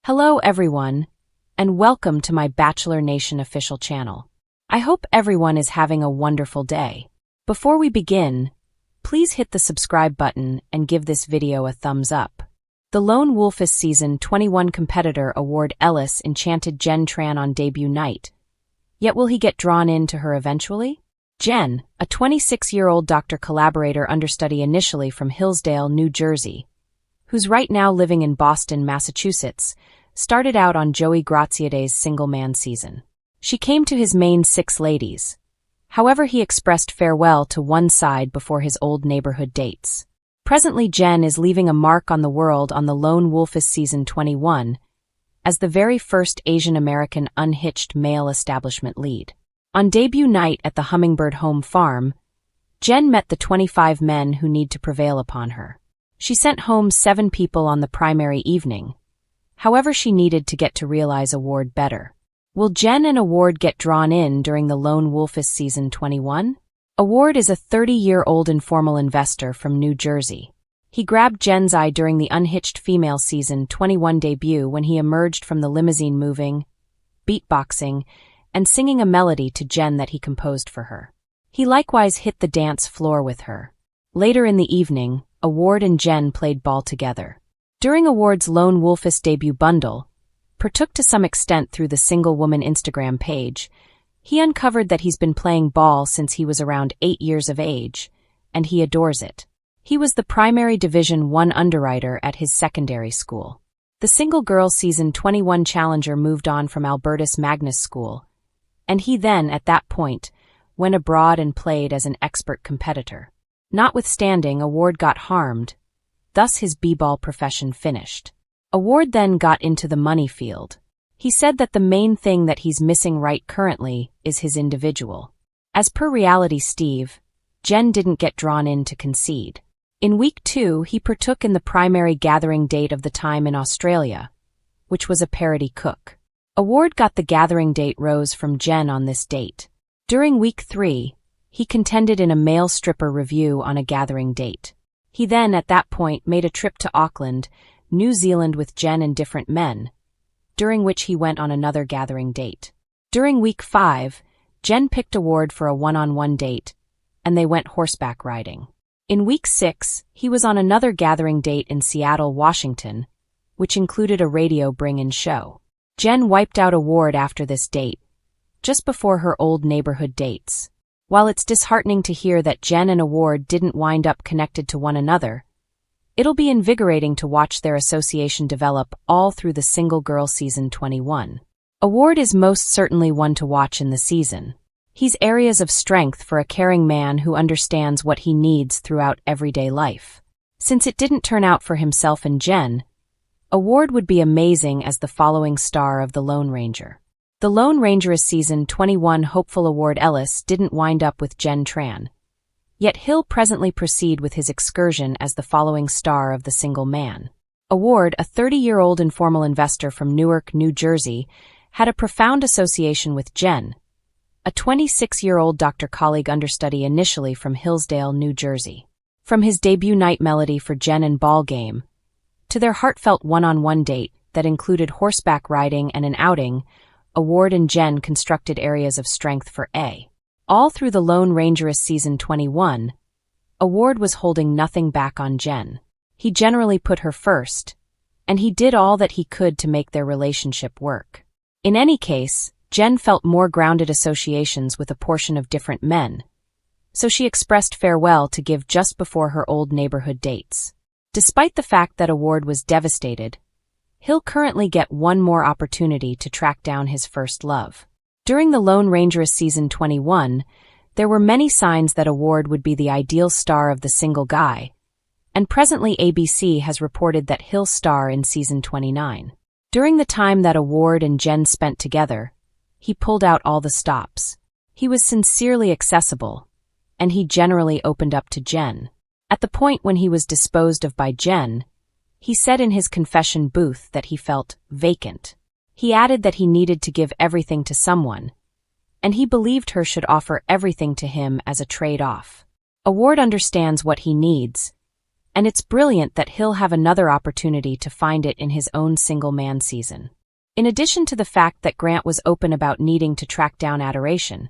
Hello everyone, and welcome to my Bachelor Nation official channel. I hope everyone is having a wonderful day. Before we begin, please hit the subscribe button and give this video a thumbs up. The Lone Wolfess Season 21 competitor award Ellis enchanted Jenn Tran on debut night. Yet will he get drawn into her eventually? Jenn, a 26-year-old doctor collaborator understudy initially from Hillsdale, New Jersey, who's right now living in Boston, Massachusetts, started out on Joey Graziadei's Single Man season. She came to his main six ladies. However, he expressed farewell to one side before his old neighborhood dates. Presently, Jenn is leaving a mark on the world on the Lone Wolfess Season 21 as the very first Asian-American unhitched male establishment lead. On debut night at the Hummingbird Home Farm, Jenn met the 25 men who need to prevail upon her. She sent home 7 people on the primary evening. However, she needed to get to realize Award better. Will Jenn and Award get drawn in during the Lone Wolfess Season 21? Award is a 30-year-old informal investor from New Jersey. He grabbed Jenn's eye during the unhitched female Season 21 debut when he emerged from the limousine moving, beatboxing, and singing a melody to Jenn that he composed for her. He likewise hit the dance floor with her. Later in the evening, Award and Jenn played ball together. During Award's Lone Wolfess debut bundle, partook to some extent through the Single Woman Instagram page, he uncovered that he's been playing ball since he was around 8 years of age, and he adores it. He was the primary Division I underwriter at his secondary school. The Single Girl Season 21 challenger moved on from Albertus Magnus School, and he then, at that point, went abroad and played as an expert competitor. Notwithstanding, Award got harmed, thus his b-ball profession finished. Award then got into the money field. He said that the main thing that he's missing right currently is his individual. As per Reality Steve, Jenn didn't get drawn in to concede. In week 2, he partook in the primary gathering date of the time in Australia, which was a parody cook. Award got the gathering date rose from Jenn on this date. During week 3, he contended in a male stripper review on a gathering date. He then, at that point, made a trip to Auckland, New Zealand with Jenn and different men, during which he went on another gathering date. During week 5, Jenn picked Award for a one-on-one date, and they went horseback riding. In week 6, he was on another gathering date in Seattle, Washington, which included a radio bring-in show. Jenn wiped out Award after this date, just before her old neighborhood dates. While it's disheartening to hear that Jenn and Award didn't wind up connected to one another, it'll be invigorating to watch their association develop all through the Single Girl Season 21. Award is most certainly one to watch in the season. He's areas of strength for a caring man who understands what he needs throughout everyday life. Since it didn't turn out for himself and Jenn, Award would be amazing as the following star of the Lone Ranger. The Lone Ranger's Season 21 hopeful Award Ellis didn't wind up with Jenn Tran. Yet he'll presently proceed with his excursion as the following star of the Single Man. Award, a 30-year-old informal investor from Newark, New Jersey, had a profound association with Jenn, a 26-year-old doctor colleague understudy initially from Hillsdale, New Jersey. From his debut night melody for Jenn and Ball Game, to their heartfelt one-on-one date that included horseback riding and an outing, Award and Jenn constructed areas of strength for A. All through the Lone Ranger's Season 21, Award was holding nothing back on Jenn. He generally put her first, and he did all that he could to make their relationship work. In any case, Jenn felt more grounded associations with a portion of different men, so she expressed farewell to give just before her old neighborhood dates. Despite the fact that Award was devastated, he'll currently get one more opportunity to track down his first love. During the Lone Ranger's Season 21, there were many signs that Award would be the ideal star of the single guy, and presently ABC has reported that he'll star in Season 29. During the time that Award and Jenn spent together, he pulled out all the stops. He was sincerely accessible, and he generally opened up to Jenn. At the point when he was disposed of by Jenn, he said in his confession booth that he felt vacant. He added that he needed to give everything to someone, and he believed her should offer everything to him as a trade-off. Award understands what he needs, And it's brilliant that he'll have another opportunity to find it in his own single man season. In addition to the fact that Grant was open about needing to track down adoration,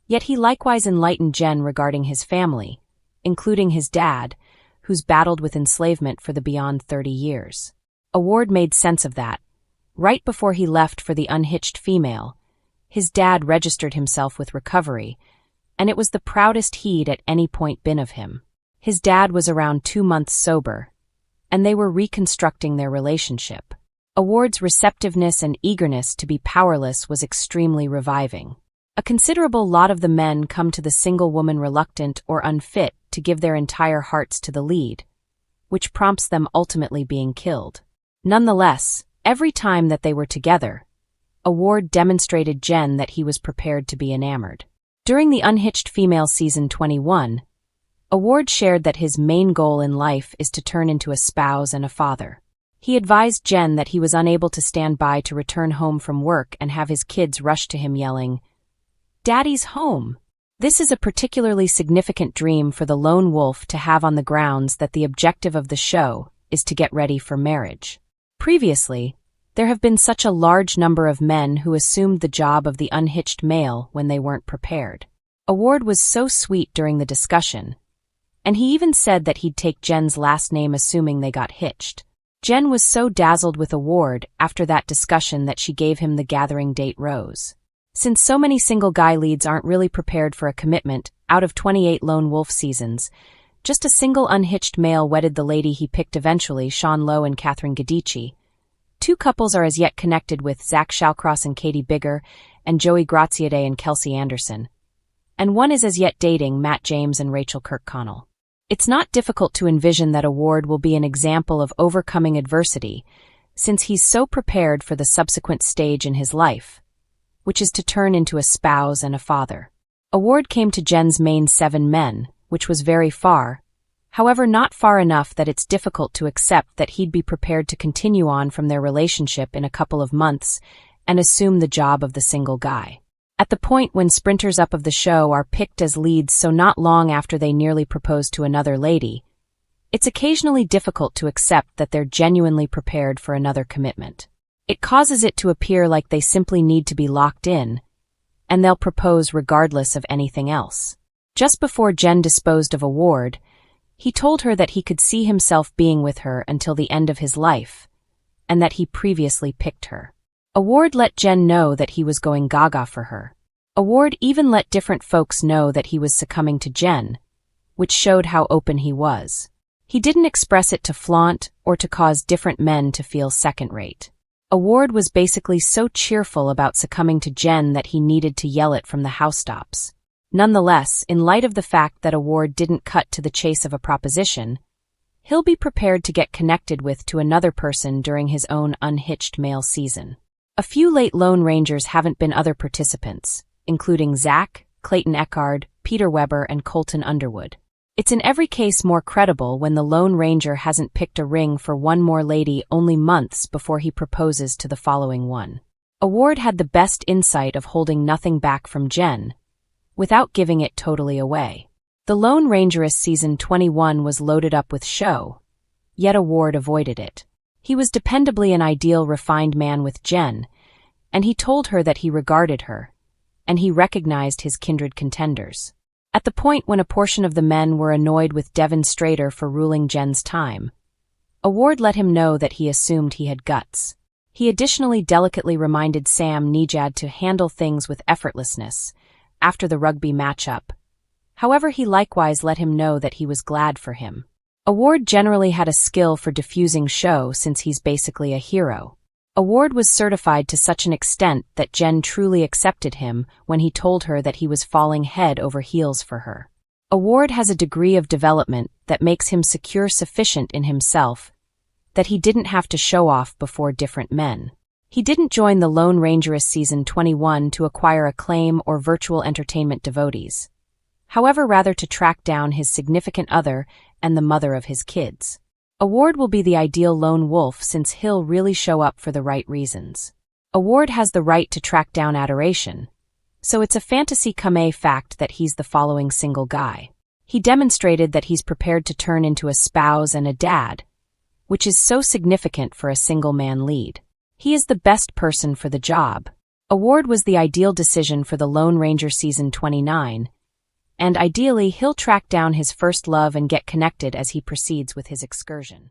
yet he likewise enlightened Jenn regarding his family, including his dad, who's battled with enslavement for the beyond 30 years. Award made sense of that. Right before he left for the unhitched female, his dad registered himself with recovery, and it was the proudest he'd at any point been of him. His dad was around 2 months sober, and they were reconstructing their relationship. Award's receptiveness and eagerness to be powerless was extremely reviving. A considerable lot of the men come to the single woman reluctant or unfit to give their entire hearts to the lead, which prompts them ultimately being killed. Nonetheless, every time that they were together, Award demonstrated Jenn that he was prepared to be enamored. During the Unhitched Female Season 21, Award shared that his main goal in life is to turn into a spouse and a father. He advised Jenn that he was unable to stand by to return home from work and have his kids rush to him yelling, "Daddy's home!" This is a particularly significant dream for the lone wolf to have on the grounds that the objective of the show is to get ready for marriage. Previously, there have been such a large number of men who assumed the job of the unhitched male when they weren't prepared. Award was so sweet during the discussion, and he even said that he'd take Jenn's last name assuming they got hitched. Jenn was so dazzled with Award after that discussion that she gave him the gathering date rose. Since so many single guy leads aren't really prepared for a commitment, out of 28 lone wolf seasons, just a single unhitched male wedded the lady he picked eventually, Sean Lowe and Catherine Giudice. 2 couples are as yet connected with Zach Shallcross and Katie Bigger, and Joey Graziadei and Kelsey Anderson. And one is as yet dating Matt James and Rachel Kirkconnell. It's not difficult to envision that Award will be an example of overcoming adversity, since he's so prepared for the subsequent stage in his life, which is to turn into a spouse and a father. Award came to Jenn's main 7 men, which was very far, however not far enough that it's difficult to accept that he'd be prepared to continue on from their relationship in a couple of months and assume the job of the single guy. At the point when sprinters up of the show are picked as leads so not long after they nearly propose to another lady, it's occasionally difficult to accept that they're genuinely prepared for another commitment. It causes it to appear like they simply need to be locked in, and they'll propose regardless of anything else. Just before Jenn disposed of Award, he told her that he could see himself being with her until the end of his life, and that he previously picked her. Award let Jenn know that he was going gaga for her. Award even let different folks know that he was succumbing to Jenn, which showed how open he was. He didn't express it to flaunt or to cause different men to feel second-rate. Award was basically so cheerful about succumbing to Jenn that he needed to yell it from the housetops. Nonetheless, in light of the fact that Award didn't cut to the chase of a proposition, he'll be prepared to get connected with to another person during his own unhitched male season. A few late Lone Rangers haven't been other participants, including Zach, Clayton Eckhard, Peter Weber, and Colton Underwood. It's in every case more credible when the Lone Ranger hasn't picked a ring for one more lady only months before he proposes to the following one. Award had the best insight of holding nothing back from Jenn, without giving it totally away. The Lone Rangeress Season 21 was loaded up with show, yet Award avoided it. He was dependably an ideal refined man with Jenn, and he told her that he regarded her, and he recognized his kindred contenders. At the point when a portion of the men were annoyed with Devin Strader for ruling Jenn's time, Award let him know that he assumed he had guts. He additionally delicately reminded Sam Nejad to handle things with effortlessness after the rugby matchup. However, he likewise let him know that he was glad for him. Award generally had a skill for diffusing show since he's basically a hero. Award was certified to such an extent that Jenn truly accepted him when he told her that he was falling head over heels for her. Award has a degree of development that makes him secure sufficient in himself that he didn't have to show off before different men. He didn't join the Lone Rangeress Season 21 to acquire acclaim or virtual entertainment devotees. However, rather to track down his significant other and the mother of his kids. Award will be the ideal lone wolf since he'll really show up for the right reasons. Award has the right to track down adoration, so it's a fantasy come fact that he's the following single guy. He demonstrated that he's prepared to turn into a spouse and a dad, which is so significant for a single-man lead. He is the best person for the job. Award was the ideal decision for the Lone Ranger Season 29, and ideally he'll track down his first love and get connected as he proceeds with his excursion.